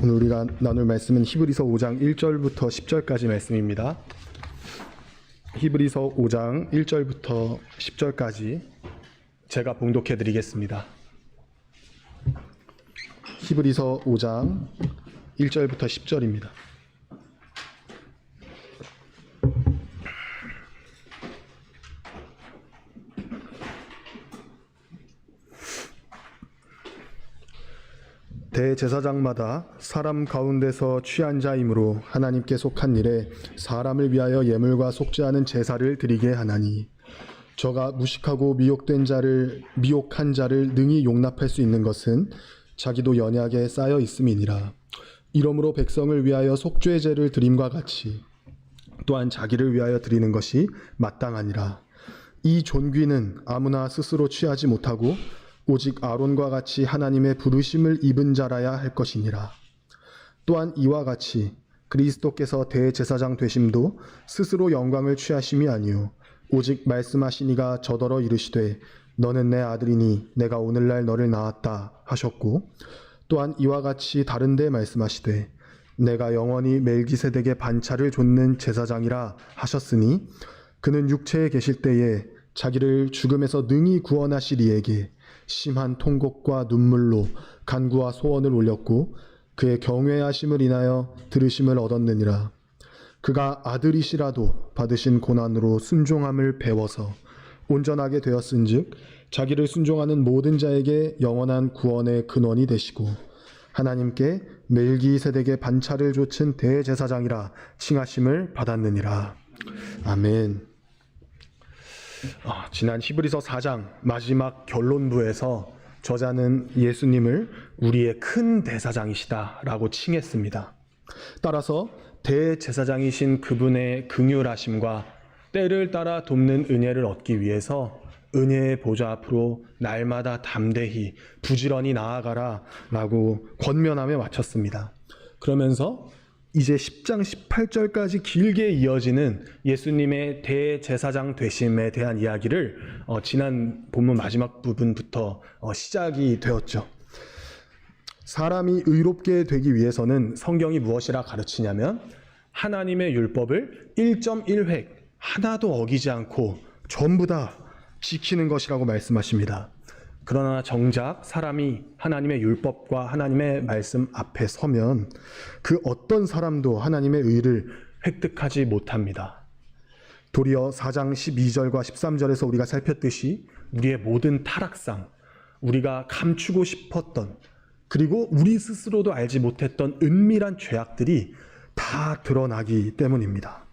오늘 우리가 나눌 말씀은 히브리서 5장 1절부터 10절까지 말씀입니다. 히브리서 5장 1절부터 10절까지 제가 봉독해 드리겠습니다. 히브리서 5장 1절부터 10절입니다. 대제사장마다 사람 가운데서 취한 자이므로 하나님께 속한 일에 사람을 위하여 예물과 속지 않은 제사를 드리게 하나니, 저가 무식하고 미혹한 자를 능히 용납할 수 있는 것은 자기도 연약에 쌓여 있음이니라. 이러므로 백성을 위하여 속죄 제를 드림과 같이 또한 자기를 위하여 드리는 것이 마땅하니라. 이 존귀는 아무나 스스로 취하지 못하고 오직 아론과 같이 하나님의 부르심을 입은 자라야 할 것이니라. 또한 이와 같이 그리스도께서 대제사장 되심도 스스로 영광을 취하심이 아니요 오직 말씀하시니가 저더러 이르시되 너는 내 아들이니 내가 오늘날 너를 낳았다 하셨고, 또한 이와 같이 다른 데 말씀하시되 내가 영원히 멜기세덱의 반차를 좇는 제사장이라 하셨으니, 그는 육체에 계실 때에 자기를 죽음에서 능히 구원하실 이에게 심한 통곡과 눈물로 간구와 소원을 올렸고 그의 경외하심을 인하여 들으심을 얻었느니라. 그가 아들이시라도 받으신 고난으로 순종함을 배워서 온전하게 되었은즉 자기를 순종하는 모든 자에게 영원한 구원의 근원이 되시고 하나님께 멜기세덱의 반차를 좇은 대제사장이라 칭하심을 받았느니라. 아멘. 지난 히브리서 4장 마지막 결론부에서 저자는 예수님을 우리의 큰 대사장이시다라고 칭했습니다. 따라서 대제사장이신 그분의 긍휼하심과 때를 따라 돕는 은혜를 얻기 위해서 은혜의 보좌 앞으로 날마다 담대히 부지런히 나아가라 라고 권면하며 마쳤습니다. 그러면서 이제 10장 18절까지 길게 이어지는 예수님의 대제사장 되심에 대한 이야기를 지난 본문 마지막 부분부터 시작이 되었죠. 사람이 의롭게 되기 위해서는 성경이 무엇이라 가르치냐면 하나님의 율법을 1.1획 하나도 어기지 않고 전부 다 지키는 것이라고 말씀하십니다. 그러나 정작 사람이 하나님의 율법과 하나님의 말씀 앞에 서면 그 어떤 사람도 하나님의 의를 획득하지 못합니다. 도리어 4장 12절과 13절에서 우리가 살폈듯이 우리의 모든 타락상, 우리가 감추고 싶었던, 그리고 우리 스스로도 알지 못했던 은밀한 죄악들이 다 드러나기 때문입니다.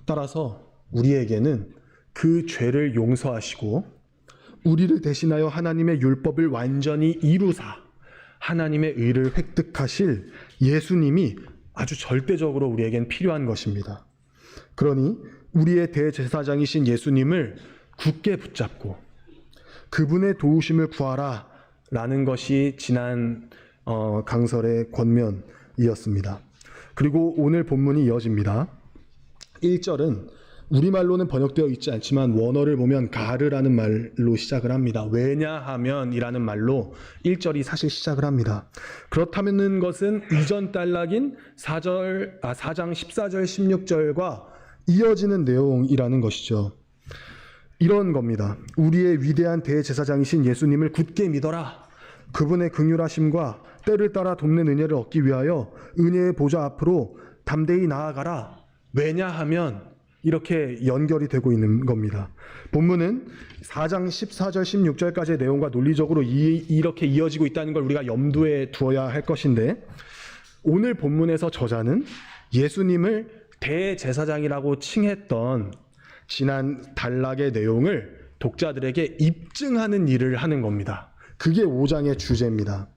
따라서 우리에게는 그 죄를 용서하시고 우리를 대신하여 하나님의 율법을 완전히 이루사 하나님의 의를 획득하실 예수님이 아주 절대적으로 우리에겐 필요한 것입니다. 그러니 우리의 대제사장이신 예수님을 굳게 붙잡고 그분의 도우심을 구하라 라는 것이 지난 강설의 권면이었습니다. 그리고 오늘 본문이 이어집니다. 1절은 우리말로는 번역되어 있지 않지만 원어를 보면 가르라는 말로 시작을 합니다. 왜냐하면 이라는 말로 1절이 사실 시작을 합니다. 그렇다면 것은 이전 단락인 4장 14절 16절과 이어지는 내용이라는 것이죠. 이런 겁니다. 우리의 위대한 대제사장이신 예수님을 굳게 믿어라. 그분의 긍휼하심과 때를 따라 돕는 은혜를 얻기 위하여 은혜의 보좌 앞으로 담대히 나아가라. 왜냐하면 이렇게 연결이 되고 있는 겁니다. 본문은 4장 14절 16절까지의 내용과 논리적으로 이렇게 이어지고 있다는 걸 우리가 염두에 두어야 할 것인데, 오늘 본문에서 저자는 예수님을 대제사장이라고 칭했던 지난 단락의 내용을 독자들에게 입증하는 일을 하는 겁니다. 그게 5장의 주제입니다.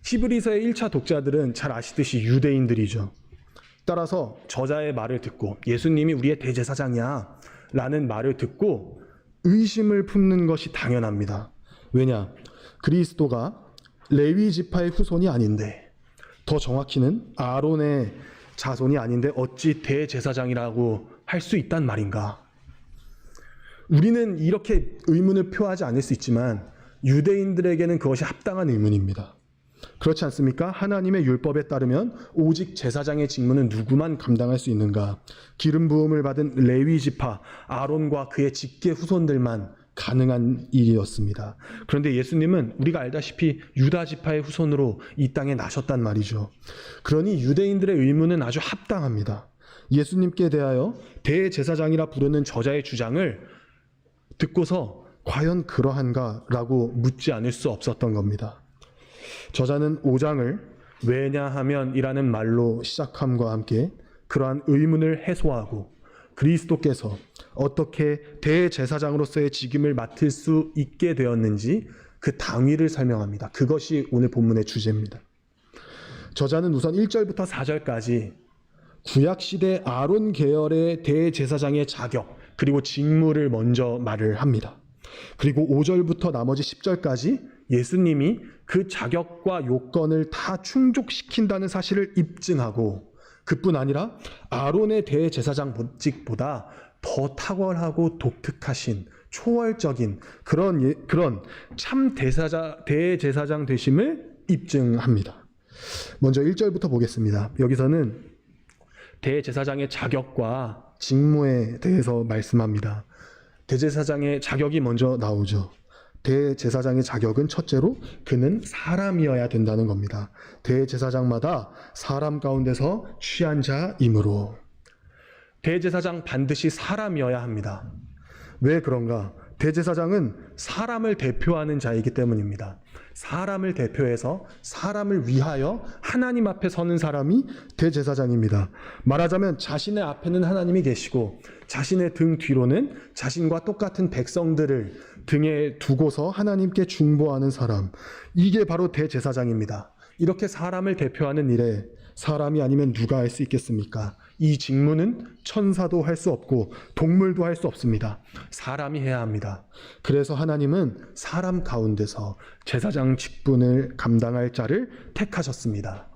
히브리서의 1차 독자들은 잘 아시듯이 유대인들이죠. 따라서 저자의 말을 듣고 예수님이 우리의 대제사장이야 라는 말을 듣고 의심을 품는 것이 당연합니다. 왜냐? 그리스도가 레위 지파의 후손이 아닌데, 더 정확히는 아론의 자손이 아닌데 어찌 대제사장이라고 할 수 있단 말인가? 우리는 이렇게 의문을 표하지 않을 수 있지만 유대인들에게는 그것이 합당한 의문입니다. 그렇지 않습니까? 하나님의 율법에 따르면 오직 제사장의 직무는 누구만 감당할 수 있는가? 기름 부음을 받은 레위 지파 아론과 그의 직계 후손들만 가능한 일이었습니다. 그런데 예수님은 우리가 알다시피 유다 지파의 후손으로 이 땅에 나셨단 말이죠. 그러니 유대인들의 의문은 아주 합당합니다. 예수님께 대하여 대제사장이라 부르는 저자의 주장을 듣고서 과연 그러한가라고 묻지 않을 수 없었던 겁니다. 저자는 5장을 왜냐하면 이라는 말로 시작함과 함께 그러한 의문을 해소하고 그리스도께서 어떻게 대제사장으로서의 직임을 맡을 수 있게 되었는지 그 당위를 설명합니다. 그것이 오늘 본문의 주제입니다. 저자는 우선 1절부터 4절까지 구약시대 아론 계열의 대제사장의 자격 그리고 직무를 먼저 말을 합니다. 그리고 5절부터 나머지 10절까지 예수님이 그 자격과 요건을 다 충족시킨다는 사실을 입증하고 그뿐 아니라 아론의 대제사장직보다 더 탁월하고 독특하신 초월적인 그런 참 대제사장 되심을 입증합니다. 먼저 1절부터 보겠습니다. 여기서는 대제사장의 자격과 직무에 대해서 말씀합니다. 대제사장의 자격이 먼저 나오죠. 대제사장의 자격은 첫째로 그는 사람이어야 된다는 겁니다. 대제사장마다 사람 가운데서 취한 자이므로. 대제사장 반드시 사람이어야 합니다. 왜 그런가? 대제사장은 사람을 대표하는 자이기 때문입니다. 사람을 대표해서 사람을 위하여 하나님 앞에 서는 사람이 대제사장입니다. 말하자면 자신의 앞에는 하나님이 계시고 자신의 등 뒤로는 자신과 똑같은 백성들을 등에 두고서 하나님께 중보하는 사람, 이게 바로 대제사장입니다. 이렇게 사람을 대표하는 일에 사람이 아니면 누가 할 수 있겠습니까? 이 직무는 천사도 할 수 없고 동물도 할 수 없습니다. 사람이 해야 합니다. 그래서 하나님은 사람 가운데서 제사장 직분을 감당할 자를 택하셨습니다.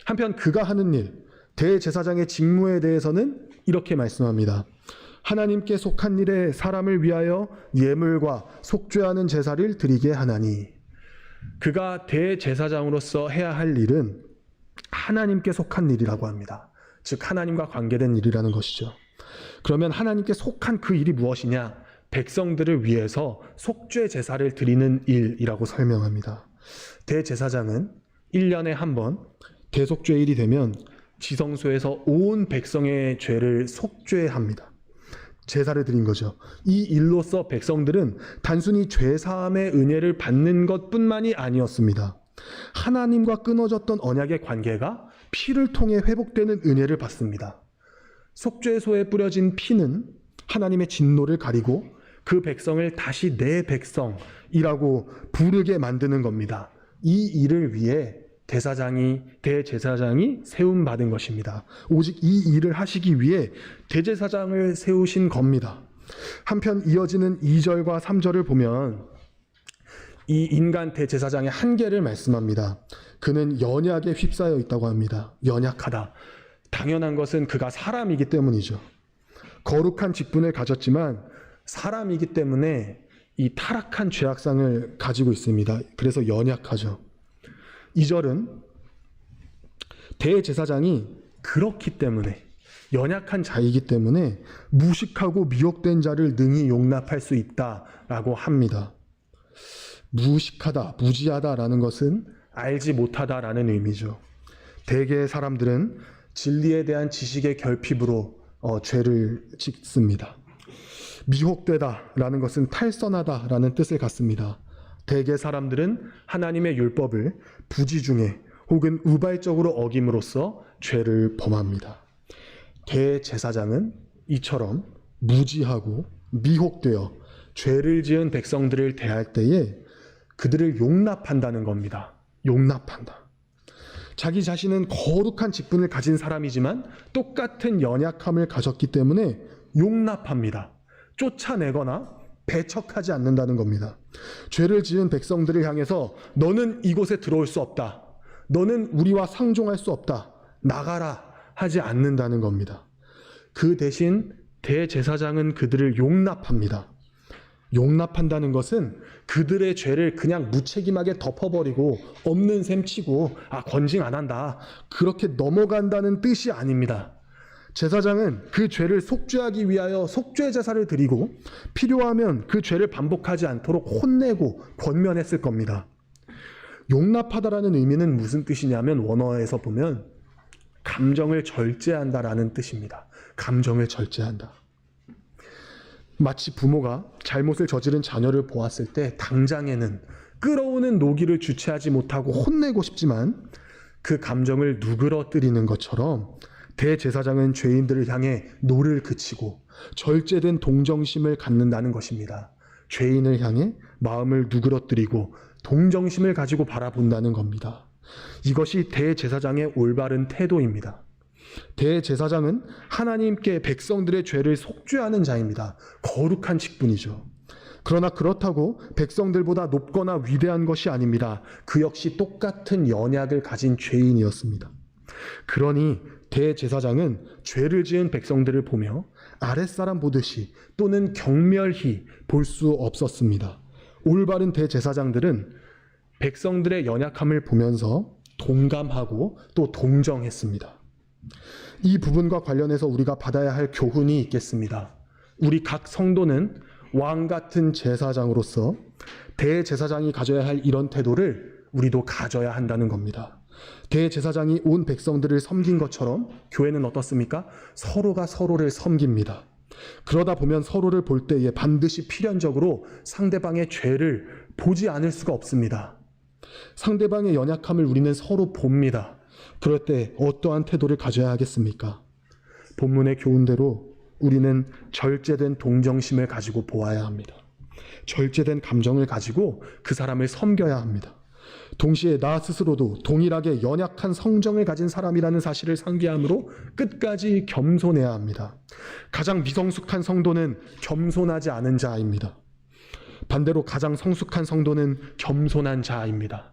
한편 그가 하는 일, 대제사장의 직무에 대해서는 이렇게 말씀합니다. 하나님께 속한 일에 사람을 위하여 예물과 속죄하는 제사를 드리게 하나니. 그가 대제사장으로서 해야 할 일은 하나님께 속한 일이라고 합니다. 즉 하나님과 관계된 일이라는 것이죠. 그러면 하나님께 속한 그 일이 무엇이냐? 백성들을 위해서 속죄 제사를 드리는 일이라고 설명합니다. 대제사장은 1년에 한 번 대속죄일이 되면 지성소에서 온 백성의 죄를 속죄합니다. 제사를 드린 거죠. 이 일로써 백성들은 단순히 죄사함의 은혜를 받는 것뿐만이 아니었습니다. 하나님과 끊어졌던 언약의 관계가 피를 통해 회복되는 은혜를 받습니다. 속죄소에 뿌려진 피는 하나님의 진노를 가리고 그 백성을 다시 내 백성이라고 부르게 만드는 겁니다. 이 일을 위해 대제사장이 세움받은 것입니다. 오직 이 일을 하시기 위해 대제사장을 세우신 겁니다. 한편 이어지는 2절과 3절을 보면 이 인간 대제사장의 한계를 말씀합니다. 그는 연약에 휩싸여 있다고 합니다. 연약하다. 당연한 것은 그가 사람이기 때문이죠. 거룩한 직분을 가졌지만 사람이기 때문에 이 타락한 죄악상을 가지고 있습니다. 그래서 연약하죠. 2절은 대제사장이 그렇기 때문에 연약한 자이기 때문에 무식하고 미혹된 자를 능히 용납할 수 있다라고 합니다. 무식하다, 무지하다라는 것은 알지 못하다라는 의미죠. 대개의 사람들은 진리에 대한 지식의 결핍으로 죄를 짓습니다. 미혹되다라는 것은 탈선하다라는 뜻을 갖습니다. 대개 사람들은 하나님의 율법을 부지중에 혹은 우발적으로 어김으로써 죄를 범합니다. 대제사장은 이처럼 무지하고 미혹되어 죄를 지은 백성들을 대할 때에 그들을 용납한다는 겁니다. 용납한다. 자기 자신은 거룩한 직분을 가진 사람이지만 똑같은 연약함을 가졌기 때문에 용납합니다. 쫓아내거나 배척하지 않는다는 겁니다. 죄를 지은 백성들을 향해서 너는 이곳에 들어올 수 없다. 너는 우리와 상종할 수 없다. 나가라 하지 않는다는 겁니다. 그 대신 대제사장은 그들을 용납합니다. 용납한다는 것은 그들의 죄를 그냥 무책임하게 덮어버리고 없는 셈 치고 건징 안 한다, 그렇게 넘어간다는 뜻이 아닙니다. 제사장은 그 죄를 속죄하기 위하여 속죄 제사를 드리고 필요하면 그 죄를 반복하지 않도록 혼내고 권면했을 겁니다. 용납하다라는 의미는 무슨 뜻이냐면 원어에서 보면 감정을 절제한다라는 뜻입니다. 감정을 절제한다. 마치 부모가 잘못을 저지른 자녀를 보았을 때 당장에는 끓어오는 노기를 주체하지 못하고 혼내고 싶지만 그 감정을 누그러뜨리는 것처럼 대제사장은 죄인들을 향해 노를 그치고 절제된 동정심을 갖는다는 것입니다. 죄인을 향해 마음을 누그러뜨리고 동정심을 가지고 바라본다는 겁니다. 이것이 대제사장의 올바른 태도입니다. 대제사장은 하나님께 백성들의 죄를 속죄하는 자입니다. 거룩한 직분이죠. 그러나 그렇다고 백성들보다 높거나 위대한 것이 아닙니다. 그 역시 똑같은 연약을 가진 죄인이었습니다. 그러니 대제사장은 죄를 지은 백성들을 보며 아랫사람 보듯이 또는 경멸히 볼 수 없었습니다. 올바른 대제사장들은 백성들의 연약함을 보면서 동감하고 또 동정했습니다. 이 부분과 관련해서 우리가 받아야 할 교훈이 있겠습니다. 우리 각 성도는 왕 같은 제사장으로서 대제사장이 가져야 할 이런 태도를 우리도 가져야 한다는 겁니다. 대제사장이 온 백성들을 섬긴 것처럼 교회는 어떻습니까? 서로가 서로를 섬깁니다. 그러다 보면 서로를 볼 때에 반드시 필연적으로 상대방의 죄를 보지 않을 수가 없습니다. 상대방의 연약함을 우리는 서로 봅니다. 그럴 때 어떠한 태도를 가져야 하겠습니까? 본문의 교훈대로 우리는 절제된 동정심을 가지고 보아야 합니다. 절제된 감정을 가지고 그 사람을 섬겨야 합니다. 동시에 나 스스로도 동일하게 연약한 성정을 가진 사람이라는 사실을 상기함으로 끝까지 겸손해야 합니다. 가장 미성숙한 성도는 겸손하지 않은 자입니다. 반대로 가장 성숙한 성도는 겸손한 자입니다.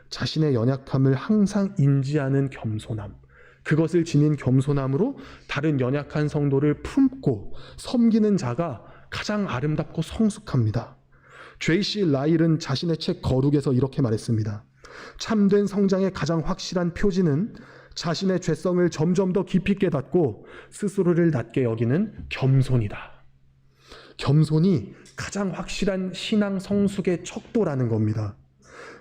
자신의 연약함을 항상 인지하는 겸손함, 그것을 지닌 겸손함으로 다른 연약한 성도를 품고 섬기는 자가 가장 아름답고 성숙합니다. J.C. 라일은 자신의 책 거룩에서 이렇게 말했습니다. 참된 성장의 가장 확실한 표지는 자신의 죄성을 점점 더 깊이 깨닫고 스스로를 낮게 여기는 겸손이다. 겸손이 가장 확실한 신앙 성숙의 척도라는 겁니다.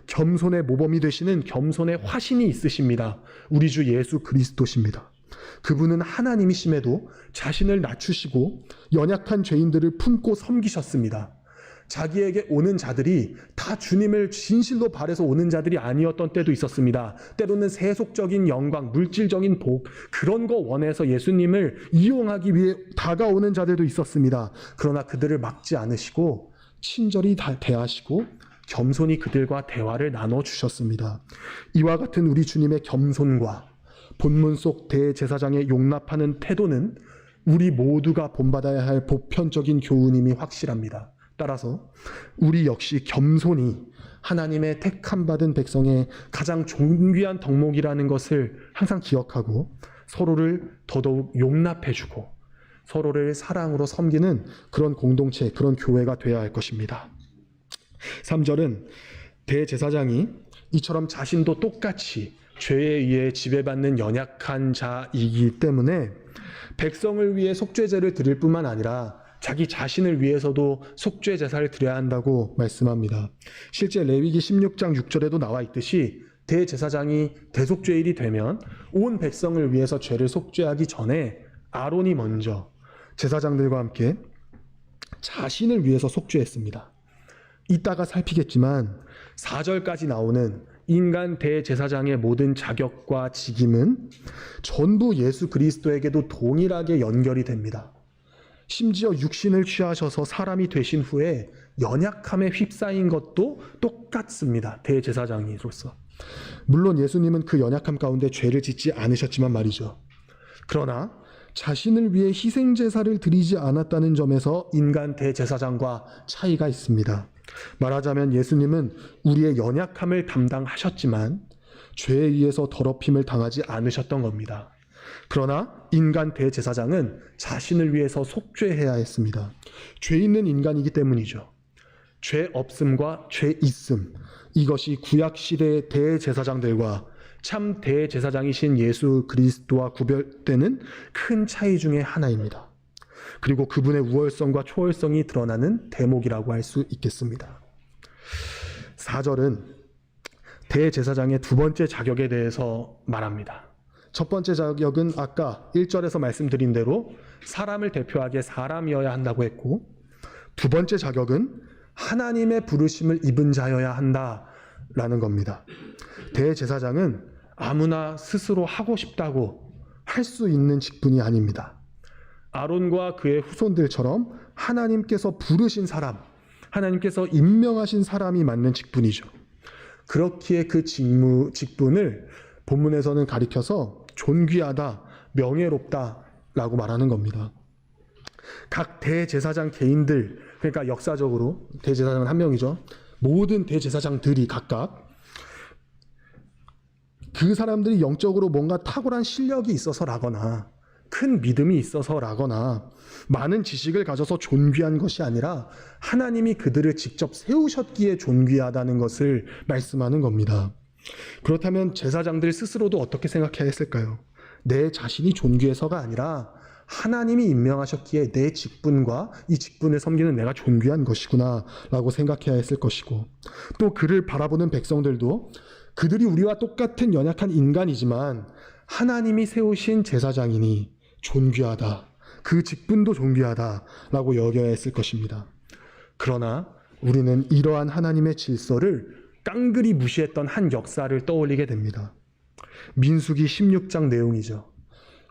겸손의 모범이 되시는 겸손의 화신이 있으십니다. 우리 주 예수 그리스도십니다. 그분은 하나님이심에도 자신을 낮추시고 연약한 죄인들을 품고 섬기셨습니다. 자기에게 오는 자들이 다 주님을 진실로 바라서 오는 자들이 아니었던 때도 있었습니다. 때로는 세속적인 영광, 물질적인 복, 그런 거 원해서 예수님을 이용하기 위해 다가오는 자들도 있었습니다. 그러나 그들을 막지 않으시고 친절히 대하시고 겸손히 그들과 대화를 나눠주셨습니다. 이와 같은 우리 주님의 겸손과 본문 속 대제사장의 용납하는 태도는 우리 모두가 본받아야 할 보편적인 교훈임이 확실합니다. 따라서 우리 역시 겸손이 하나님의 택함받은 백성의 가장 존귀한 덕목이라는 것을 항상 기억하고 서로를 더더욱 용납해주고 서로를 사랑으로 섬기는 그런 공동체, 그런 교회가 되어야 할 것입니다. 3절은 대제사장이 이처럼 자신도 똑같이 죄에 의해 지배받는 연약한 자이기 때문에 백성을 위해 속죄제를 드릴 뿐만 아니라 자기 자신을 위해서도 속죄 제사를 드려야 한다고 말씀합니다. 실제 레위기 16장 6절에도 나와 있듯이 대제사장이 대속죄일이 되면 온 백성을 위해서 죄를 속죄하기 전에 아론이 먼저 제사장들과 함께 자신을 위해서 속죄했습니다. 이따가 살피겠지만 4절까지 나오는 인간 대제사장의 모든 자격과 직임은 전부 예수 그리스도에게도 동일하게 연결이 됩니다. 심지어 육신을 취하셔서 사람이 되신 후에 연약함에 휩싸인 것도 똑같습니다. 대제사장으로서. 물론 예수님은 그 연약함 가운데 죄를 짓지 않으셨지만 말이죠. 그러나 자신을 위해 희생제사를 드리지 않았다는 점에서 인간 대제사장과 차이가 있습니다. 말하자면 예수님은 우리의 연약함을 담당하셨지만 죄에 의해서 더럽힘을 당하지 않으셨던 겁니다. 그러나 인간 대제사장은 자신을 위해서 속죄해야 했습니다. 죄 있는 인간이기 때문이죠. 죄 없음과 죄 있음, 이것이 구약 시대의 대제사장들과 참 대제사장이신 예수 그리스도와 구별되는 큰 차이 중에 하나입니다. 그리고 그분의 우월성과 초월성이 드러나는 대목이라고 할 수 있겠습니다. 4절은 대제사장의 두 번째 자격에 대해서 말합니다. 첫 번째 자격은 아까 1절에서 말씀드린 대로 사람을 대표하게 사람이어야 한다고 했고, 두 번째 자격은 하나님의 부르심을 입은 자여야 한다라는 겁니다. 대제사장은 아무나 스스로 하고 싶다고 할 수 있는 직분이 아닙니다. 아론과 그의 후손들처럼 하나님께서 부르신 사람, 하나님께서 임명하신 사람이 맡는 직분이죠. 그렇기에 그 직분을 본문에서는 가리켜서 존귀하다, 명예롭다라고 말하는 겁니다. 각 대제사장 개인들, 그러니까 역사적으로 대제사장은 한 명이죠. 모든 대제사장들이 각각 그 사람들이 영적으로 뭔가 탁월한 실력이 있어서라거나 큰 믿음이 있어서라거나 많은 지식을 가져서 존귀한 것이 아니라 하나님이 그들을 직접 세우셨기에 존귀하다는 것을 말씀하는 겁니다. 그렇다면 제사장들 스스로도 어떻게 생각해야 했을까요? 내 자신이 존귀해서가 아니라 하나님이 임명하셨기에 내 직분과 이 직분을 섬기는 내가 존귀한 것이구나 라고 생각해야 했을 것이고, 또 그를 바라보는 백성들도 그들이 우리와 똑같은 연약한 인간이지만 하나님이 세우신 제사장이니 존귀하다, 그 직분도 존귀하다라고 여겨야 했을 것입니다. 그러나 우리는 이러한 하나님의 질서를 깡그리 무시했던 한 역사를 떠올리게 됩니다. 민수기 16장 내용이죠.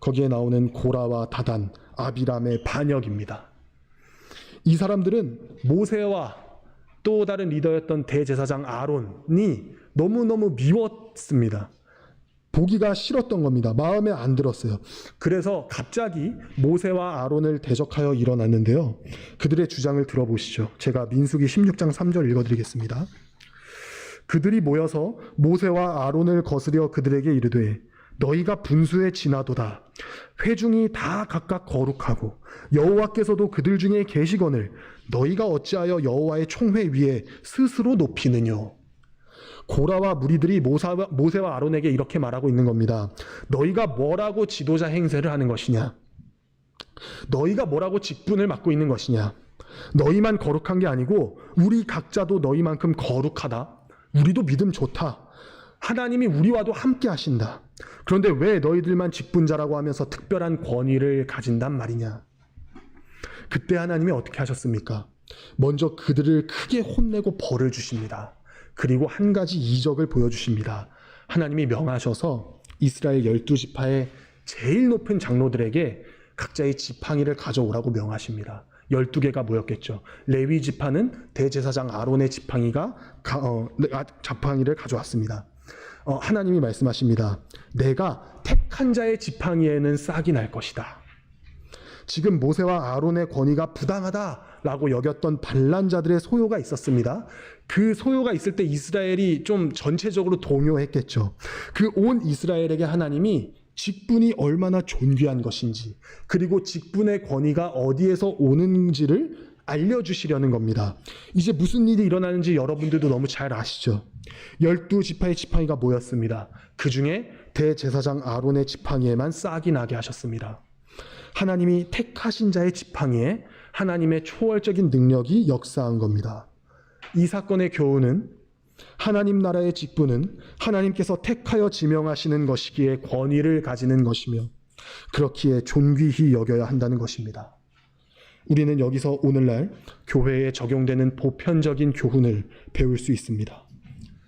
거기에 나오는 고라와 다단, 아비람의 반역입니다. 이 사람들은 모세와 또 다른 리더였던 대제사장 아론이 너무너무 미웠습니다. 보기가 싫었던 겁니다. 마음에 안 들었어요. 그래서 갑자기 모세와 아론을 대적하여 일어났는데요. 그들의 주장을 들어보시죠. 제가 민수기 16장 3절 읽어드리겠습니다. 그들이 모여서 모세와 아론을 거스려 그들에게 이르되 너희가 분수에 지나도다. 회중이 다 각각 거룩하고 여호와께서도 그들 중에 계시거늘 너희가 어찌하여 여호와의 총회 위에 스스로 높이느뇨. 고라와 무리들이 모세와 아론에게 이렇게 말하고 있는 겁니다. 너희가 뭐라고 지도자 행세를 하는 것이냐? 너희가 뭐라고 직분을 맡고 있는 것이냐? 너희만 거룩한 게 아니고 우리 각자도 너희만큼 거룩하다. 우리도 믿음 좋다. 하나님이 우리와도 함께 하신다. 그런데 왜 너희들만 직분자라고 하면서 특별한 권위를 가진단 말이냐? 그때 하나님이 어떻게 하셨습니까? 먼저 그들을 크게 혼내고 벌을 주십니다. 그리고 한 가지 이적을 보여주십니다. 하나님이 명하셔서 이스라엘 12지파의 제일 높은 장로들에게 각자의 지팡이를 가져오라고 명하십니다. 12개가 모였겠죠. 레위 지파는 대제사장 아론의 지팡이를 가져왔습니다. 하나님이 말씀하십니다. 내가 택한 자의 지팡이에는 싹이 날 것이다. 지금 모세와 아론의 권위가 부당하다라고 여겼던 반란자들의 소요가 있었습니다. 그 소요가 있을 때 이스라엘이 좀 전체적으로 동요했겠죠. 그 온 이스라엘에게 하나님이 직분이 얼마나 존귀한 것인지, 그리고 직분의 권위가 어디에서 오는지를 알려주시려는 겁니다. 이제 무슨 일이 일어나는지 여러분들도 너무 잘 아시죠? 12지파의 지팡이가 모였습니다. 그 중에 대제사장 아론의 지팡이에만 싹이 나게 하셨습니다. 하나님이 택하신 자의 지팡이에 하나님의 초월적인 능력이 역사한 겁니다. 이 사건의 교훈은 하나님 나라의 직분은 하나님께서 택하여 지명하시는 것이기에 권위를 가지는 것이며 그렇기에 존귀히 여겨야 한다는 것입니다. 우리는 여기서 오늘날 교회에 적용되는 보편적인 교훈을 배울 수 있습니다.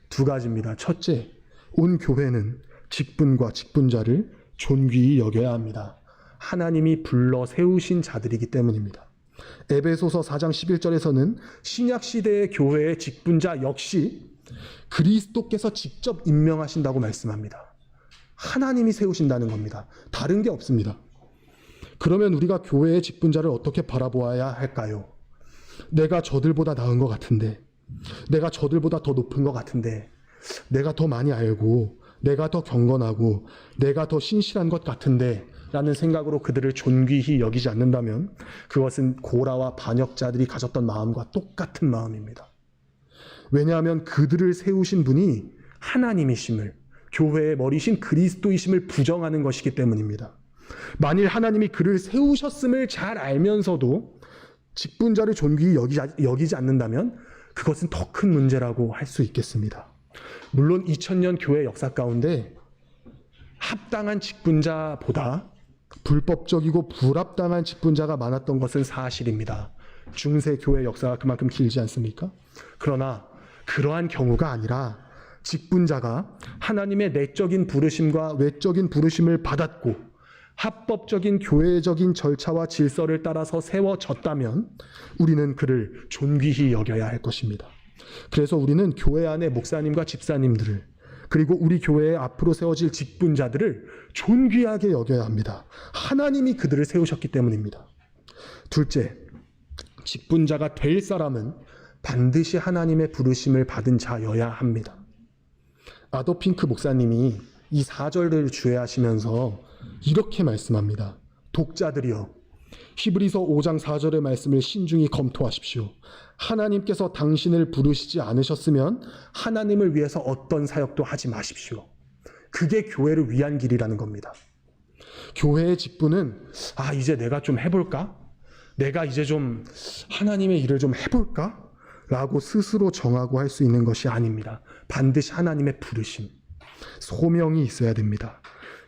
두 가지입니다. 첫째, 온 교회는 직분과 직분자를 존귀히 여겨야 합니다. 하나님이 불러 세우신 자들이기 때문입니다. 에베소서 4장 11절에서는 신약시대의 교회의 직분자 역시 그리스도께서 직접 임명하신다고 말씀합니다. 하나님이 세우신다는 겁니다. 다른 게 없습니다. 그러면 우리가 교회의 직분자를 어떻게 바라보아야 할까요? 내가 저들보다 나은 것 같은데, 내가 저들보다 더 높은 것 같은데, 내가 더 많이 알고, 내가 더 경건하고, 내가 더 신실한 것 같은데 라는 생각으로 그들을 존귀히 여기지 않는다면 그것은 고라와 반역자들이 가졌던 마음과 똑같은 마음입니다. 왜냐하면 그들을 세우신 분이 하나님이심을, 교회의 머리신 그리스도이심을 부정하는 것이기 때문입니다. 만일 하나님이 그를 세우셨음을 잘 알면서도 직분자를 존귀히 여기지 않는다면 그것은 더 큰 문제라고 할 수 있겠습니다. 물론 2000년 교회 역사 가운데 합당한 직분자보다 불법적이고 불합당한 직분자가 많았던 것은 사실입니다. 중세 교회 역사가 그만큼 길지 않습니까? 그러나 그러한 경우가 아니라 직분자가 하나님의 내적인 부르심과 외적인 부르심을 받았고 합법적인 교회적인 절차와 질서를 따라서 세워졌다면 우리는 그를 존귀히 여겨야 할 것입니다. 그래서 우리는 교회 안의 목사님과 집사님들을, 그리고 우리 교회에 앞으로 세워질 직분자들을 존귀하게 여겨야 합니다. 하나님이 그들을 세우셨기 때문입니다. 둘째, 직분자가 될 사람은 반드시 하나님의 부르심을 받은 자여야 합니다. 아도 핑크 목사님이 이 4절을 주의하시면서 이렇게 말씀합니다. 독자들이여, 히브리서 5장 4절의 말씀을 신중히 검토하십시오. 하나님께서 당신을 부르시지 않으셨으면 하나님을 위해서 어떤 사역도 하지 마십시오. 그게 교회를 위한 길이라는 겁니다. 교회의 직분은 이제 내가 좀 해볼까? 내가 이제 좀 하나님의 일을 좀 해볼까? 라고 스스로 정하고 할 수 있는 것이 아닙니다. 반드시 하나님의 부르심, 소명이 있어야 됩니다.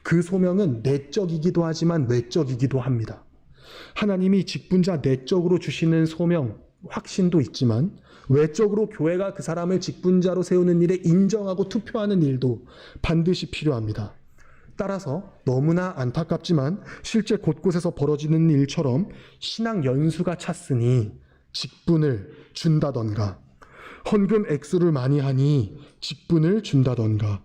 그 소명은 내적이기도 하지만 외적이기도 합니다. 하나님이 직분자 내적으로 주시는 소명, 확신도 있지만 외적으로 교회가 그 사람을 직분자로 세우는 일에 인정하고 투표하는 일도 반드시 필요합니다. 따라서 너무나 안타깝지만 실제 곳곳에서 벌어지는 일처럼 신앙 연수가 찼으니 직분을 준다던가, 헌금 액수를 많이 하니 직분을 준다던가,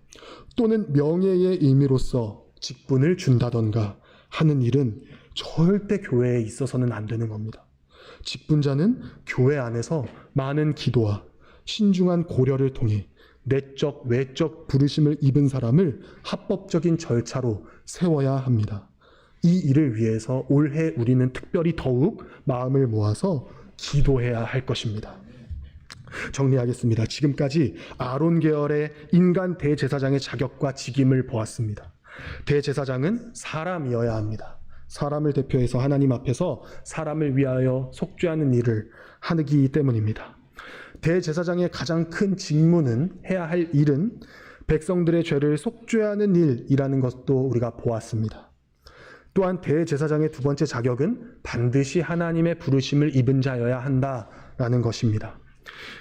또는 명예의 의미로서 직분을 준다던가 하는 일은 절대 교회에 있어서는 안 되는 겁니다. 직분자는 교회 안에서 많은 기도와 신중한 고려를 통해 내적, 외적 부르심을 입은 사람을 합법적인 절차로 세워야 합니다. 이 일을 위해서 올해 우리는 특별히 더욱 마음을 모아서 기도해야 할 것입니다. 정리하겠습니다. 지금까지 아론 계열의 인간 대제사장의 자격과 직임을 보았습니다. 대제사장은 사람이어야 합니다. 사람을 대표해서 하나님 앞에서 사람을 위하여 속죄하는 일을 하기 때문입니다. 대제사장의 가장 큰 직무는, 해야 할 일은 백성들의 죄를 속죄하는 일이라는 것도 우리가 보았습니다. 또한 대제사장의 두 번째 자격은 반드시 하나님의 부르심을 입은 자여야 한다라는 것입니다.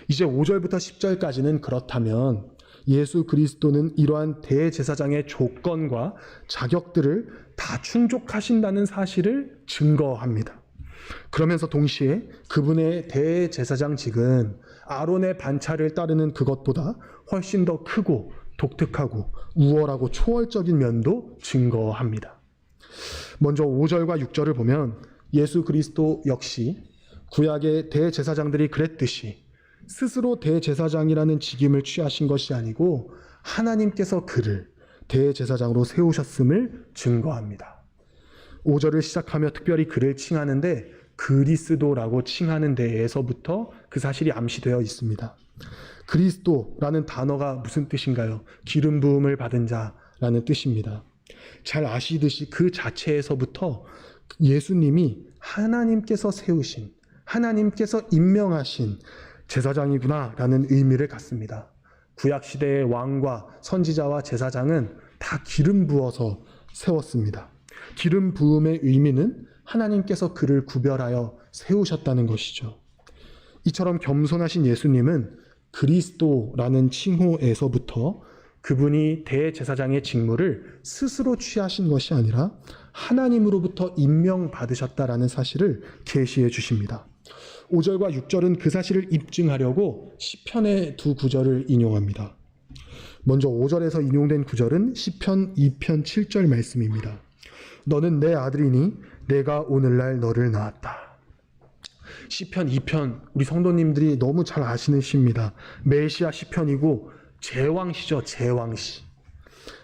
이제 5절부터 10절까지는 그렇다면 예수 그리스도는 이러한 대제사장의 조건과 자격들을 다 충족하신다는 사실을 증거합니다. 그러면서 동시에 그분의 대제사장직은 아론의 반차를 따르는 그것보다 훨씬 더 크고 독특하고 우월하고 초월적인 면도 증거합니다. 먼저 5절과 6절을 보면 예수 그리스도 역시 구약의 대제사장들이 그랬듯이 스스로 대제사장이라는 직임을 취하신 것이 아니고 하나님께서 그를 대제사장으로 세우셨음을 증거합니다. 5절을 시작하며 특별히 그를 칭하는데 그리스도라고 칭하는 데에서부터 그 사실이 암시되어 있습니다. 그리스도라는 단어가 무슨 뜻인가요? 기름 부음을 받은 자라는 뜻입니다. 잘 아시듯이 그 자체에서부터 예수님이 하나님께서 세우신, 하나님께서 임명하신 제사장이구나 라는 의미를 갖습니다. 구약시대의 왕과 선지자와 제사장은 다 기름 부어서 세웠습니다. 기름 부음의 의미는 하나님께서 그를 구별하여 세우셨다는 것이죠. 이처럼 겸손하신 예수님은 그리스도라는 칭호에서부터 그분이 대제사장의 직무를 스스로 취하신 것이 아니라 하나님으로부터 임명받으셨다라는 사실을 계시해 주십니다. 5절과 6절은 그 사실을 입증하려고 시편의 두 구절을 인용합니다. 먼저 5절에서 인용된 구절은 시편 2편 7절 말씀입니다. 너는 내 아들이니 내가 오늘날 너를 낳았다. 시편 2편 우리 성도님들이 너무 잘 아시는 시입니다. 메시아 시편이고 제왕시죠. 제왕시.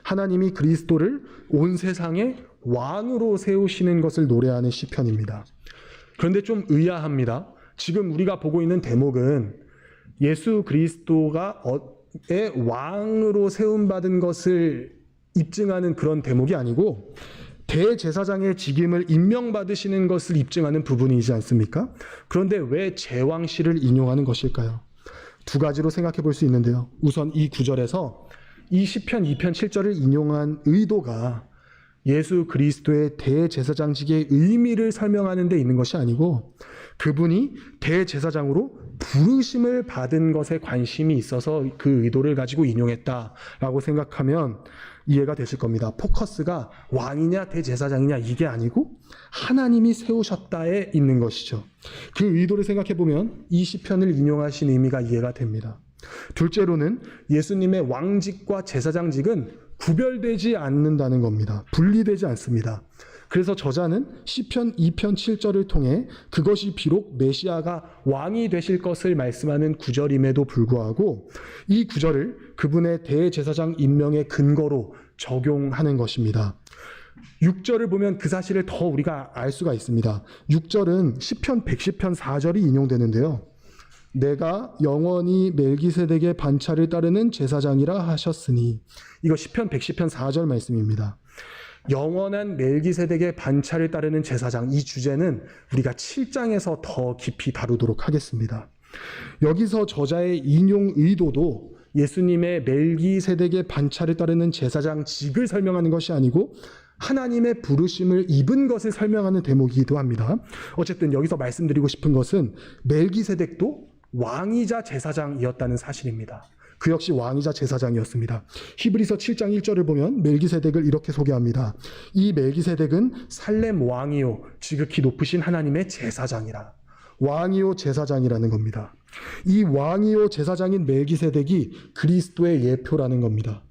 하나님이 그리스도를 온 세상의 왕으로 세우시는 것을 노래하는 시편입니다. 그런데 좀 의아합니다. 지금 우리가 보고 있는 대목은 예수 그리스도가의 왕으로 세움받은 것을 입증하는 그런 대목이 아니고 대제사장의 직임을 임명받으시는 것을 입증하는 부분이지 않습니까? 그런데 왜 제왕시를 인용하는 것일까요? 두 가지로 생각해 볼 수 있는데요. 우선 이 구절에서 이 시편 2편 7절을 인용한 의도가 예수 그리스도의 대제사장직의 의미를 설명하는 데 있는 것이 아니고 그분이 대제사장으로 부르심을 받은 것에 관심이 있어서 그 의도를 가지고 인용했다라고 생각하면 이해가 되실 겁니다. 포커스가 왕이냐 대제사장이냐 이게 아니고 하나님이 세우셨다에 있는 것이죠. 그 의도를 생각해 보면 이 시편을 인용하신 의미가 이해가 됩니다. 둘째로는 예수님의 왕직과 제사장직은 구별되지 않는다는 겁니다. 분리되지 않습니다. 그래서 저자는 시편 2편 7절을 통해 그것이 비록 메시아가 왕이 되실 것을 말씀하는 구절임에도 불구하고 이 구절을 그분의 대제사장 임명의 근거로 적용하는 것입니다. 6절을 보면 그 사실을 더 우리가 알 수가 있습니다. 6절은 시편 110편 4절이 인용되는데요. 내가 영원히 멜기세덱의 반차를 따르는 제사장이라 하셨으니, 이거 시편 110편 4절 말씀입니다. 영원한 멜기세덱의 반차를 따르는 제사장, 이 주제는 우리가 7장에서 더 깊이 다루도록 하겠습니다. 여기서 저자의 인용 의도도 예수님의 멜기세덱의 반차를 따르는 제사장직을 설명하는 것이 아니고 하나님의 부르심을 입은 것을 설명하는 대목이기도 합니다. 어쨌든 여기서 말씀드리고 싶은 것은 멜기세덱도 왕이자 제사장이었다는 사실입니다. 그 역시 왕이자 제사장이었습니다. 히브리서 7장 1절을 보면 멜기세덱을 이렇게 소개합니다. 이 멜기세덱은 살렘 왕이요 지극히 높으신 하나님의 제사장이라. 왕이요 제사장이라는 겁니다. 이 왕이요 제사장인 멜기세덱이 그리스도의 예표라는 겁니다.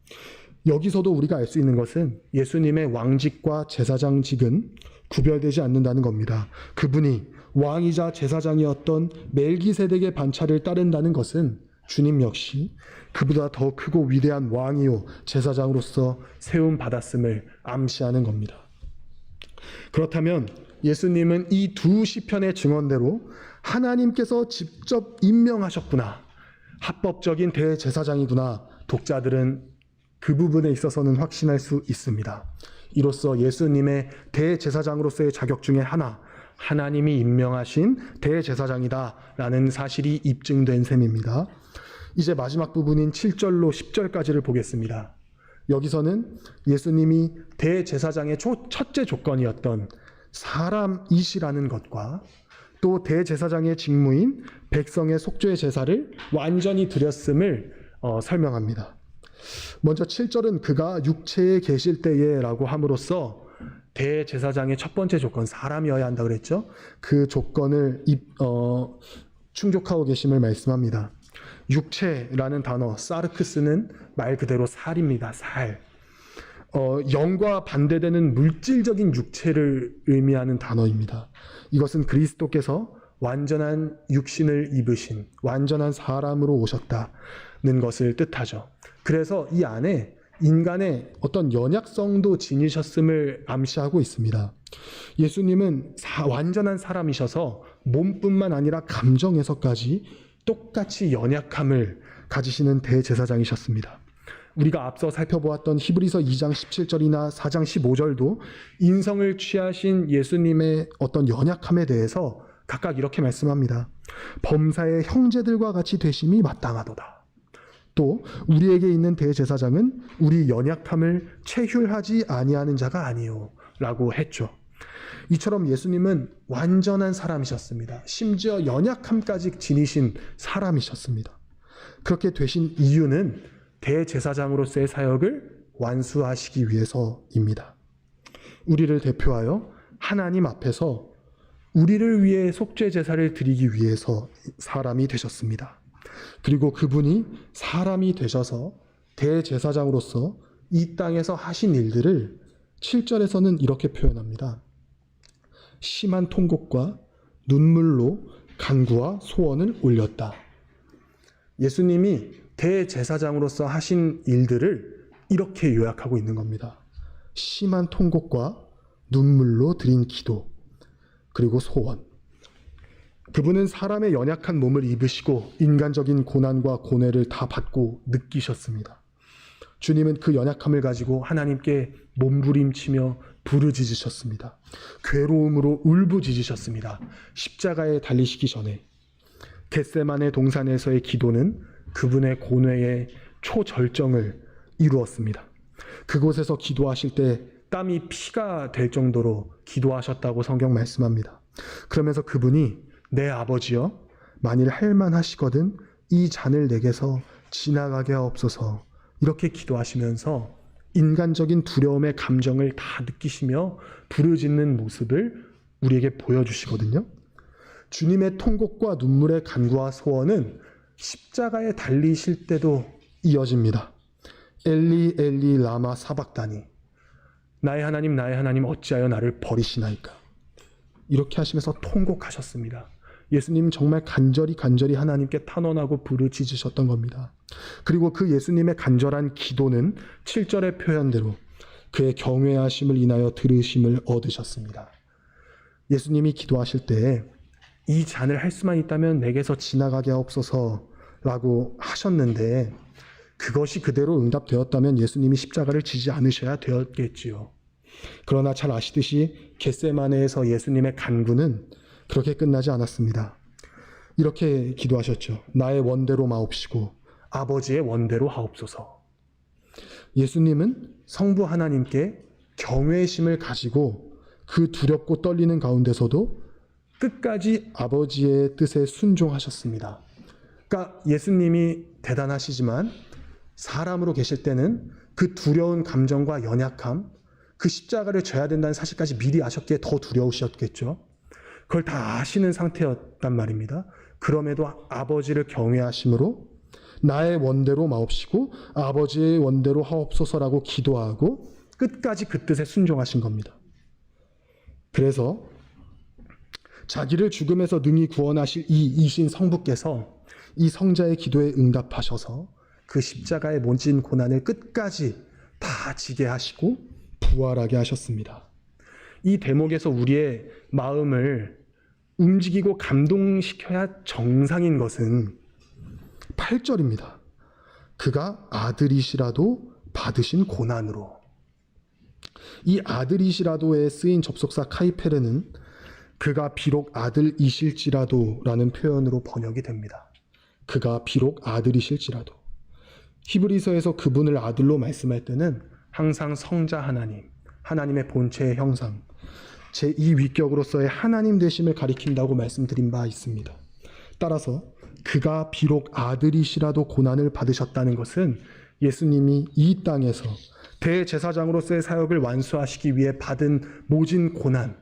여기서도 우리가 알 수 있는 것은 예수님의 왕직과 제사장직은 구별되지 않는다는 겁니다. 그분이 왕이자 제사장이었던 멜기세덱의 반차를 따른다는 것은 주님 역시 그보다 더 크고 위대한 왕이요 제사장으로서 세움 받았음을 암시하는 겁니다. 그렇다면 예수님은 이 두 시편의 증언대로 하나님께서 직접 임명하셨구나, 합법적인 대제사장이구나, 독자들은 그 부분에 있어서는 확신할 수 있습니다. 이로써 예수님의 대제사장으로서의 자격 중에 하나, 하나님이 임명하신 대제사장이다라는 사실이 입증된 셈입니다. 이제 마지막 부분인 7절로 10절까지를 보겠습니다. 여기서는 예수님이 대제사장의 첫째 조건이었던 사람이시라는 것과 또 대제사장의 직무인 백성의 속죄 제사를 완전히 드렸음을 설명합니다. 먼저 7절은 그가 육체에 계실 때에 라고 함으로써 대제사장의 첫 번째 조건, 사람이어야 한다 그랬죠. 그 조건을 충족하고 계심을 말씀합니다. 육체라는 단어, 사르크스는 말 그대로 살입니다. 살. 영과 반대되는 물질적인 육체를 의미하는 단어입니다. 이것은 그리스도께서 완전한 육신을 입으신 완전한 사람으로 오셨다는 것을 뜻하죠. 그래서 이 안에 인간의 어떤 연약성도 지니셨음을 암시하고 있습니다. 예수님은 완전한 사람이셔서 몸뿐만 아니라 감정에서까지 똑같이 연약함을 가지시는 대제사장이셨습니다. 우리가 앞서 살펴보았던 히브리서 2장 17절이나 4장 15절도 인성을 취하신 예수님의 어떤 연약함에 대해서 각각 이렇게 말씀합니다. 범사의 형제들과 같이 되심이 마땅하도다. 또 우리에게 있는 대제사장은 우리 연약함을 체휼하지 아니하는 자가 아니요 라고 했죠. 이처럼 예수님은 완전한 사람이셨습니다. 심지어 연약함까지 지니신 사람이셨습니다. 그렇게 되신 이유는 대제사장으로서의 사역을 완수하시기 위해서입니다. 우리를 대표하여 하나님 앞에서 우리를 위해 속죄 제사를 드리기 위해서 사람이 되셨습니다. 그리고 그분이 사람이 되셔서 대제사장으로서 이 땅에서 하신 일들을 7절에서는 이렇게 표현합니다. 심한 통곡과 눈물로 간구와 소원을 올렸다. 예수님이 대제사장으로서 하신 일들을 이렇게 요약하고 있는 겁니다. 심한 통곡과 눈물로 드린 기도, 그리고 소원. 그분은 사람의 연약한 몸을 입으시고 인간적인 고난과 고뇌를 다 받고 느끼셨습니다. 주님은 그 연약함을 가지고 하나님께 몸부림치며 부르짖으셨습니다. 괴로움으로 울부짖으셨습니다. 십자가에 달리시기 전에. 겟세마네 동산에서의 기도는 그분의 고뇌의 초절정을 이루었습니다. 그곳에서 기도하실 때 땀이 피가 될 정도로 기도하셨다고 성경 말씀합니다. 그러면서 그분이 내 아버지여, 만일 할만하시거든 이 잔을 내게서 지나가게 하옵소서, 이렇게 기도하시면서 인간적인 두려움의 감정을 다 느끼시며 부르짖는 모습을 우리에게 보여주시거든요. 주님의 통곡과 눈물의 간구와 소원은 십자가에 달리실 때도 이어집니다. 엘리 엘리 라마 사박다니, 나의 하나님 어찌하여 나를 버리시나이까, 이렇게 하시면서 통곡하셨습니다. 예수님 정말 간절히 하나님께 탄원하고 부르짖으셨던 겁니다. 그리고 그 예수님의 간절한 기도는 7절의 표현대로 그의 경외하심을 인하여 들으심을 얻으셨습니다. 예수님이 기도하실 때 이 잔을 할 수만 있다면 내게서 지나가게 하옵소서라고 하셨는데, 그것이 그대로 응답되었다면 예수님이 십자가를 지지 않으셔야 되었겠지요. 그러나 잘 아시듯이 겟세마네에서 예수님의 간구는 그렇게 끝나지 않았습니다. 이렇게 기도하셨죠. 나의 원대로 마옵시고 아버지의 원대로 하옵소서. 예수님은 성부 하나님께 경외심을 가지고 그 두렵고 떨리는 가운데서도 끝까지 아버지의 뜻에 순종하셨습니다. 그러니까 예수님이 대단하시지만 사람으로 계실 때는 그 두려운 감정과 연약함, 그 십자가를 져야 된다는 사실까지 미리 아셨기에 더 두려우셨겠죠. 그걸 다 아시는 상태였단 말입니다. 그럼에도 아버지를 경외하심으로 나의 원대로 마옵시고 아버지의 원대로 하옵소서라고 기도하고 끝까지 그 뜻에 순종하신 겁니다. 그래서 자기를 죽음에서 능히 구원하실 이 이신 성부께서 이 성자의 기도에 응답하셔서 그 십자가의 모진 고난을 끝까지 다 지게 하시고 부활하게 하셨습니다. 이 대목에서 우리의 마음을 움직이고 감동시켜야 정상인 것은 8절입니다. 그가 아들이시라도 받으신 고난으로. 이 아들이시라도에 쓰인 접속사 카이페르는 그가 비록 아들이실지라도 라는 표현으로 번역이 됩니다. 그가 비록 아들이실지라도. 히브리서에서 그분을 아들로 말씀할 때는 항상 성자 하나님, 하나님의 본체의 형상, 제2위격으로서의 하나님 되심을 가리킨다고 말씀드린 바 있습니다. 따라서 그가 비록 아들이시라도 고난을 받으셨다는 것은 예수님이 이 땅에서 대제사장으로서의 사역을 완수하시기 위해 받은 모진 고난,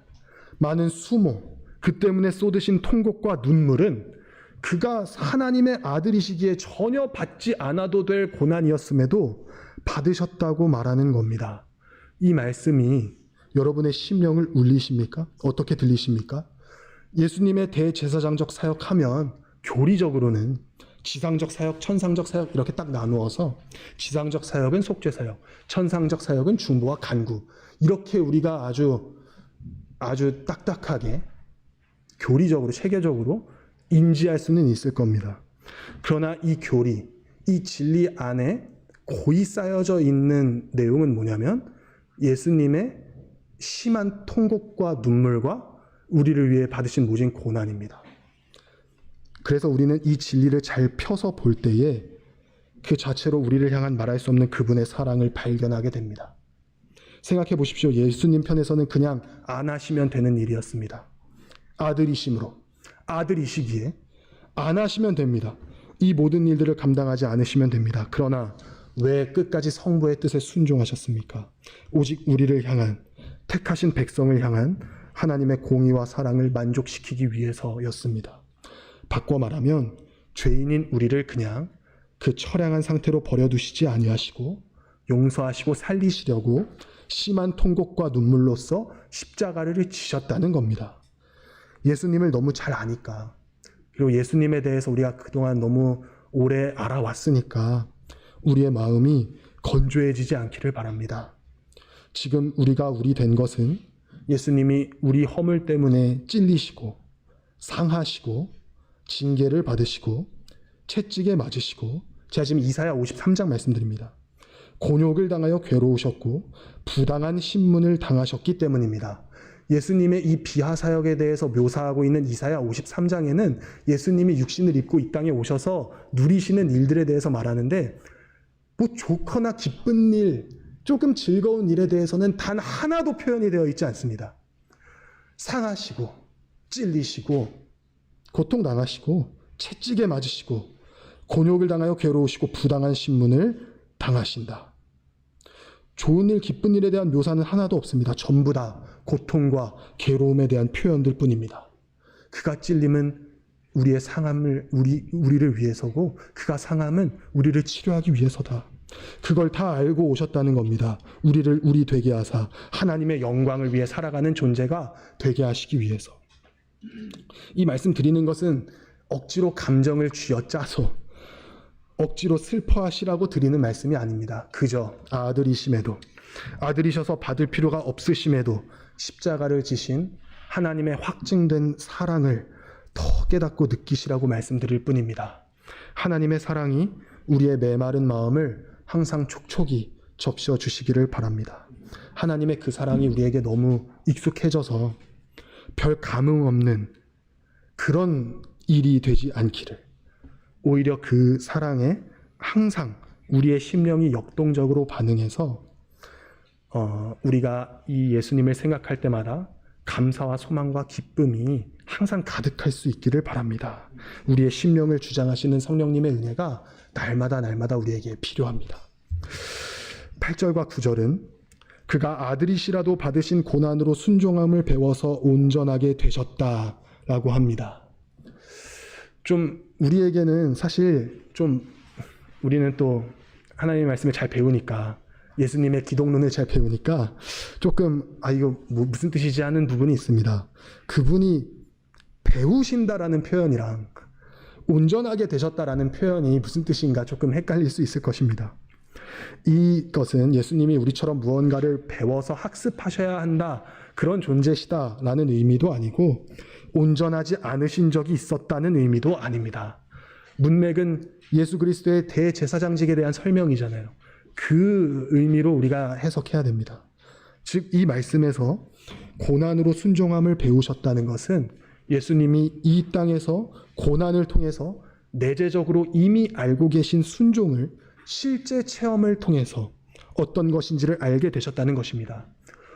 많은 수모, 그 때문에 쏟으신 통곡과 눈물은 그가 하나님의 아들이시기에 전혀 받지 않아도 될 고난이었음에도 받으셨다고 말하는 겁니다. 이 말씀이 여러분의 심령을 울리십니까? 어떻게 들리십니까? 예수님의 대제사장적 사역하면 교리적으로는 지상적 사역, 천상적 사역 이렇게 딱 나누어서 지상적 사역은 속죄 사역, 천상적 사역은 중보와 간구, 이렇게 우리가 아주 딱딱하게 교리적으로 체계적으로 인지할 수는 있을 겁니다. 그러나 이 교리, 이 진리 안에 고이 쌓여져 있는 내용은 뭐냐면 예수님의 심한 통곡과 눈물과 우리를 위해 받으신 모진 고난입니다. 그래서 우리는 이 진리를 잘 펴서 볼 때에 그 자체로 우리를 향한 말할 수 없는 그분의 사랑을 발견하게 됩니다. 생각해 보십시오. 예수님 편에서는 그냥 안 하시면 되는 일이었습니다. 아들이심으로, 아들이시기에 안 하시면 됩니다. 이 모든 일들을 감당하지 않으시면 됩니다. 그러나 왜 끝까지 성부의 뜻에 순종하셨습니까? 오직 우리를 향한, 택하신 백성을 향한 하나님의 공의와 사랑을 만족시키기 위해서였습니다. 바꿔 말하면 죄인인 우리를 그냥 그 처량한 상태로 버려두시지 아니하시고 용서하시고 살리시려고 심한 통곡과 눈물로써 십자가를 지셨다는 겁니다. 예수님을 너무 잘 아니까, 그리고 예수님에 대해서 우리가 그동안 너무 오래 알아왔으니까 우리의 마음이 건조해지지 않기를 바랍니다. 지금 우리가 우리 된 것은 예수님이 우리 허물 때문에 찔리시고 상하시고 징계를 받으시고 채찍에 맞으시고, 제가 지금 이사야 53장 말씀드립니다. 곤욕을 당하여 괴로우셨고 부당한 신문을 당하셨기 때문입니다. 예수님의 이 비하사역에 대해서 묘사하고 있는 이사야 53장에는 예수님이 육신을 입고 이 땅에 오셔서 누리시는 일들에 대해서 말하는데, 뭐 좋거나 기쁜 일, 조금 즐거운 일에 대해서는 단 하나도 표현이 되어 있지 않습니다. 상하시고 찔리시고 고통당하시고 채찍에 맞으시고 곤욕을 당하여 괴로우시고 부당한 신문을 당하신다. 좋은 일, 기쁜 일에 대한 묘사는 하나도 없습니다. 전부 다 고통과 괴로움에 대한 표현들 뿐입니다. 그가 찔림은 우리의 상함을, 우리를 위해서고, 그가 상함은 우리를 치료하기 위해서다. 그걸 다 알고 오셨다는 겁니다. 우리를 우리 되게 하사 하나님의 영광을 위해 살아가는 존재가 되게 하시기 위해서. 이 말씀 드리는 것은 억지로 감정을 쥐어짜서 억지로 슬퍼하시라고 드리는 말씀이 아닙니다. 그저 아들이심에도, 아들이셔서 받을 필요가 없으심에도 십자가를 지신 하나님의 확증된 사랑을 더 깨닫고 느끼시라고 말씀드릴 뿐입니다. 하나님의 사랑이 우리의 메마른 마음을 항상 촉촉이 적셔 주시기를 바랍니다. 하나님의 그 사랑이 우리에게 너무 익숙해져서 별 감흥 없는 그런 일이 되지 않기를, 오히려 그 사랑에 항상 우리의 심령이 역동적으로 반응해서 우리가 이 예수님을 생각할 때마다 감사와 소망과 기쁨이 항상 가득할 수 있기를 바랍니다. 우리의 심령을 주장하시는 성령님의 은혜가 날마다 우리에게 필요합니다. 8절과 9절은 그가 아들이시라도 받으신 고난으로 순종함을 배워서 온전하게 되셨다라고 합니다. 좀 우리에게는 사실 좀 우리는 또 하나님의 말씀을 잘 배우니까, 예수님의 기독론을 잘 배우니까 조금 이거 뭐 무슨 뜻이지 하는 부분이 있습니다. 그분이 배우신다라는 표현이랑 온전하게 되셨다라는 표현이 무슨 뜻인가 조금 헷갈릴 수 있을 것입니다. 이것은 예수님이 우리처럼 무언가를 배워서 학습하셔야 한다, 그런 존재시다라는 의미도 아니고, 온전하지 않으신 적이 있었다는 의미도 아닙니다. 문맥은 예수 그리스도의 대제사장직에 대한 설명이잖아요. 그 의미로 우리가 해석해야 됩니다. 즉, 이 말씀에서 고난으로 순종함을 배우셨다는 것은 예수님이 이 땅에서 고난을 통해서 내재적으로 이미 알고 계신 순종을 실제 체험을 통해서 어떤 것인지를 알게 되셨다는 것입니다.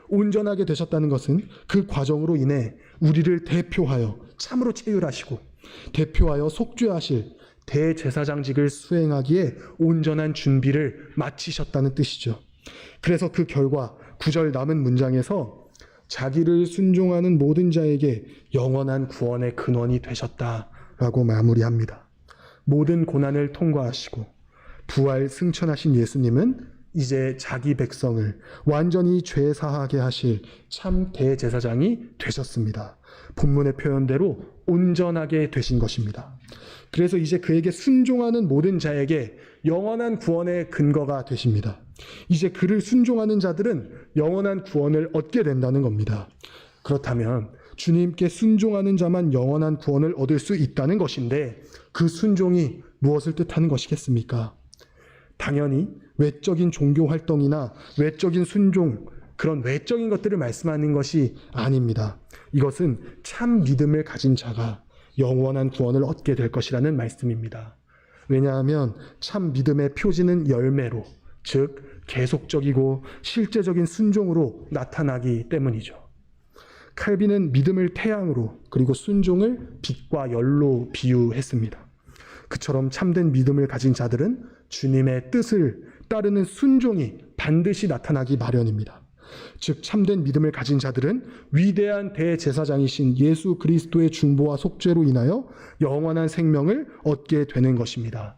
온전하게 되셨다는 것은 그 과정으로 인해 우리를 대표하여 참으로 체휼하시고 대표하여 속죄하실 대제사장직을 수행하기에 온전한 준비를 마치셨다는 뜻이죠. 그래서 그 결과 9절 남은 문장에서 자기를 순종하는 모든 자에게 영원한 구원의 근원이 되셨다라고 마무리합니다. 모든 고난을 통과하시고 부활 승천하신 예수님은 이제 자기 백성을 완전히 죄사하게 하실 참 대제사장이 되셨습니다. 본문의 표현대로 온전하게 되신 것입니다. 그래서 이제 그에게 순종하는 모든 자에게 영원한 구원의 근거가 되십니다. 이제 그를 순종하는 자들은 영원한 구원을 얻게 된다는 겁니다. 그렇다면 주님께 순종하는 자만 영원한 구원을 얻을 수 있다는 것인데, 그 순종이 무엇을 뜻하는 것이겠습니까? 당연히 외적인 종교 활동이나 외적인 순종, 그런 외적인 것들을 말씀하는 것이 아닙니다. 이것은 참 믿음을 가진 자가 영원한 구원을 얻게 될 것이라는 말씀입니다. 왜냐하면 참 믿음의 표지는 열매로, 즉 계속적이고 실제적인 순종으로 나타나기 때문이죠. 칼빈은 믿음을 태양으로, 그리고 순종을 빛과 열로 비유했습니다. 그처럼 참된 믿음을 가진 자들은 주님의 뜻을 따르는 순종이 반드시 나타나기 마련입니다. 즉 참된 믿음을 가진 자들은 위대한 대제사장이신 예수 그리스도의 중보와 속죄로 인하여 영원한 생명을 얻게 되는 것입니다.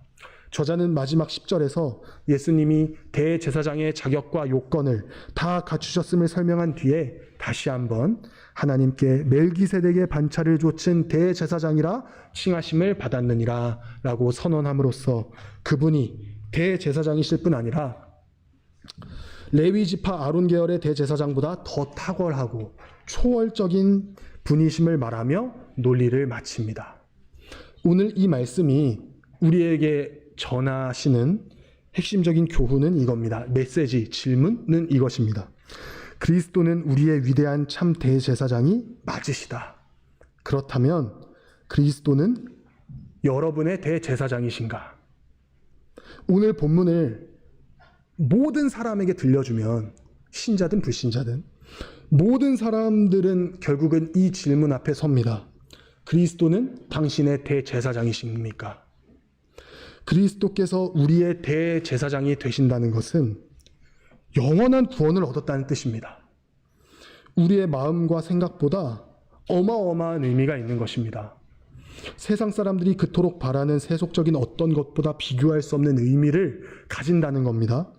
저자는 마지막 10절에서 예수님이 대제사장의 자격과 요건을 다 갖추셨음을 설명한 뒤에 다시 한번 하나님께 멜기세덱의 반차를 좇은 대제사장이라 칭하심을 받았느니라 라고 선언함으로써 그분이 대제사장이실 뿐 아니라 레위지파 아론 계열의 대제사장보다 더 탁월하고 초월적인 분이심을 말하며 논리를 마칩니다. 오늘 이 말씀이 우리에게 전하시는 핵심적인 교훈은 이겁니다. 메시지, 질문은 이것입니다. 그리스도는 우리의 위대한 참 대제사장이 맞으시다. 그렇다면 그리스도는 여러분의 대제사장이신가? 오늘 본문을 모든 사람에게 들려주면, 신자든 불신자든 모든 사람들은 결국은 이 질문 앞에 섭니다. 그리스도는 당신의 대제사장이십니까? 그리스도께서 우리의 대제사장이 되신다는 것은 영원한 구원을 얻었다는 뜻입니다. 우리의 마음과 생각보다 어마어마한 의미가 있는 것입니다. 세상 사람들이 그토록 바라는 세속적인 어떤 것보다 비교할 수 없는 의미를 가진다는 겁니다.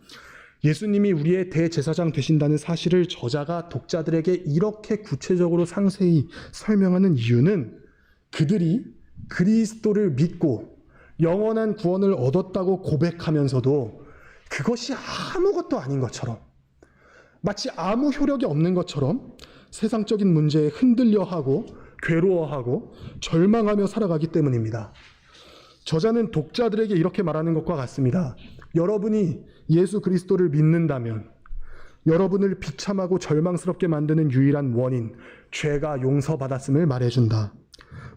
예수님이 우리의 대제사장 되신다는 사실을 저자가 독자들에게 이렇게 구체적으로 상세히 설명하는 이유는 그들이 그리스도를 믿고 영원한 구원을 얻었다고 고백하면서도 그것이 아무것도 아닌 것처럼, 마치 아무 효력이 없는 것처럼 세상적인 문제에 흔들려하고 괴로워하고 절망하며 살아가기 때문입니다. 저자는 독자들에게 이렇게 말하는 것과 같습니다. 여러분이 예수 그리스도를 믿는다면 여러분을 비참하고 절망스럽게 만드는 유일한 원인, 죄가 용서받았음을 말해준다.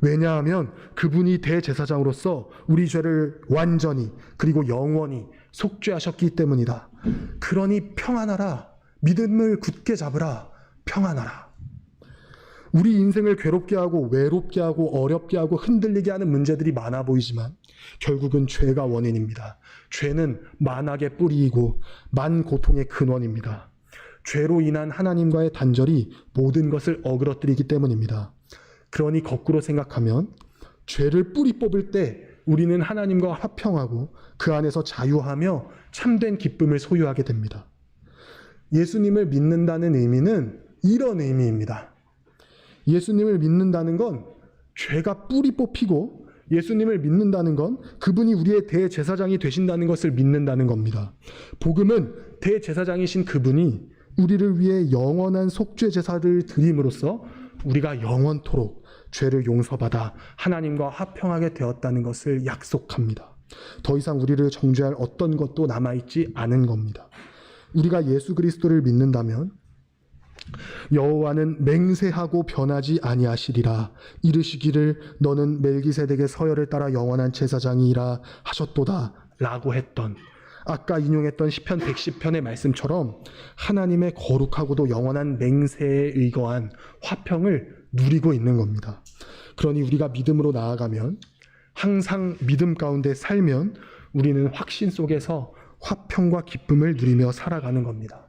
왜냐하면 그분이 대제사장으로서 우리 죄를 완전히 그리고 영원히 속죄하셨기 때문이다. 그러니 평안하라. 믿음을 굳게 잡으라. 평안하라. 우리 인생을 괴롭게 하고 외롭게 하고 어렵게 하고 흔들리게 하는 문제들이 많아 보이지만 결국은 죄가 원인입니다. 죄는 만악의 뿌리이고 만고통의 근원입니다. 죄로 인한 하나님과의 단절이 모든 것을 어그러뜨리기 때문입니다. 그러니 거꾸로 생각하면 죄를 뿌리 뽑을 때 우리는 하나님과 화평하고 그 안에서 자유하며 참된 기쁨을 소유하게 됩니다. 예수님을 믿는다는 의미는 이런 의미입니다. 예수님을 믿는다는 건 죄가 뿌리 뽑히고, 예수님을 믿는다는 건 그분이 우리의 대제사장이 되신다는 것을 믿는다는 겁니다. 복음은 대제사장이신 그분이 우리를 위해 영원한 속죄 제사를 드림으로써 우리가 영원토록 죄를 용서받아 하나님과 화평하게 되었다는 것을 약속합니다. 더 이상 우리를 정죄할 어떤 것도 남아있지 않은 겁니다. 우리가 예수 그리스도를 믿는다면 여호와는 맹세하고 변하지 아니하시리라. 이르시기를 너는 멜기세덱의 서열을 따라 영원한 제사장이라 하셨도다 라고 했던, 아까 인용했던 시편 110편의 말씀처럼 하나님의 거룩하고도 영원한 맹세에 의거한 화평을 누리고 있는 겁니다. 그러니 우리가 믿음으로 나아가면, 항상 믿음 가운데 살면 우리는 확신 속에서 화평과 기쁨을 누리며 살아가는 겁니다.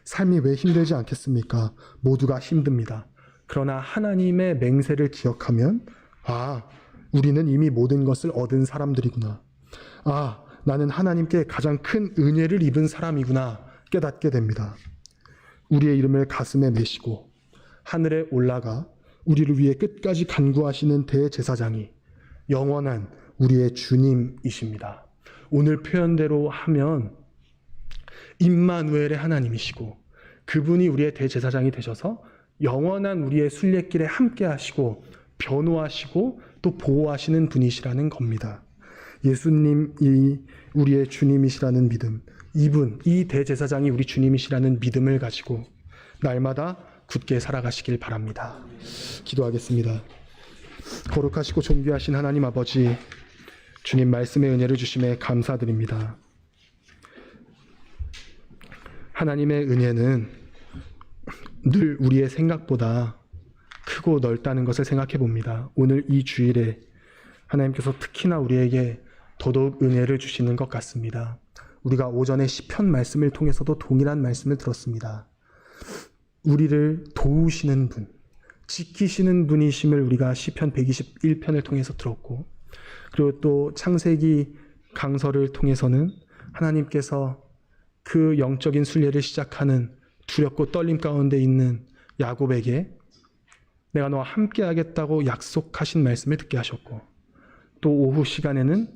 삶이 왜 힘들지 않겠습니까? 모두가 힘듭니다. 그러나 하나님의 맹세를 기억하면, 아, 우리는 이미 모든 것을 얻은 사람들이구나. 아, 나는 하나님께 가장 큰 은혜를 입은 사람이구나 깨닫게 됩니다. 우리의 이름을 가슴에 메시고 하늘에 올라가 우리를 위해 끝까지 간구하시는 대제사장이 영원한 우리의 주님이십니다. 오늘 표현대로 하면 임마누엘의 하나님이시고, 그분이 우리의 대제사장이 되셔서 영원한 우리의 순례길에 함께 하시고 변호하시고 또 보호하시는 분이시라는 겁니다. 예수님이 우리의 주님이시라는 믿음, 이분, 이 대제사장이 우리 주님이시라는 믿음을 가지고 날마다 굳게 살아가시길 바랍니다. 기도하겠습니다. 거룩하시고 존귀하신 하나님 아버지, 주님 말씀의 은혜를 주심에 감사드립니다. 하나님의 은혜는 늘 우리의 생각보다 크고 넓다는 것을 생각해 봅니다. 오늘 이 주일에 하나님께서 특히나 우리에게 더더욱 은혜를 주시는 것 같습니다. 우리가 오전에 시편 말씀을 통해서도 동일한 말씀을 들었습니다. 우리를 도우시는 분, 지키시는 분이심을 우리가 시편 121편을 통해서 들었고, 그리고 또 창세기 강서를 통해서는 하나님께서 그 영적인 순례를 시작하는 두렵고 떨림 가운데 있는 야곱에게 내가 너와 함께 하겠다고 약속하신 말씀을 듣게 하셨고, 또 오후 시간에는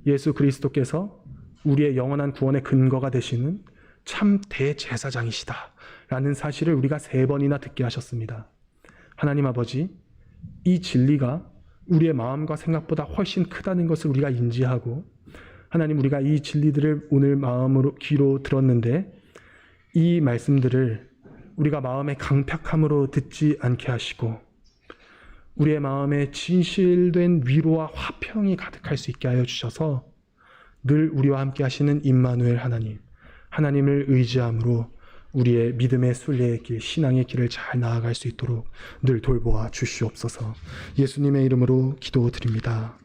예수 그리스도께서 우리의 영원한 구원의 근거가 되시는 참 대제사장이시다 라는 사실을 우리가 3번이나 듣게 하셨습니다. 하나님 아버지, 이 진리가 우리의 마음과 생각보다 훨씬 크다는 것을 우리가 인지하고, 하나님, 우리가 이 진리들을 오늘 마음으로 귀로 들었는데 이 말씀들을 우리가 마음의 강팍함으로 듣지 않게 하시고 우리의 마음에 진실된 위로와 화평이 가득할 수 있게 하여 주셔서 늘 우리와 함께 하시는 임마누엘 하나님, 하나님을 의지함으로 우리의 믿음의 순례의 길, 신앙의 길을 잘 나아갈 수 있도록 늘 돌보아 주시옵소서. 예수님의 이름으로 기도드립니다.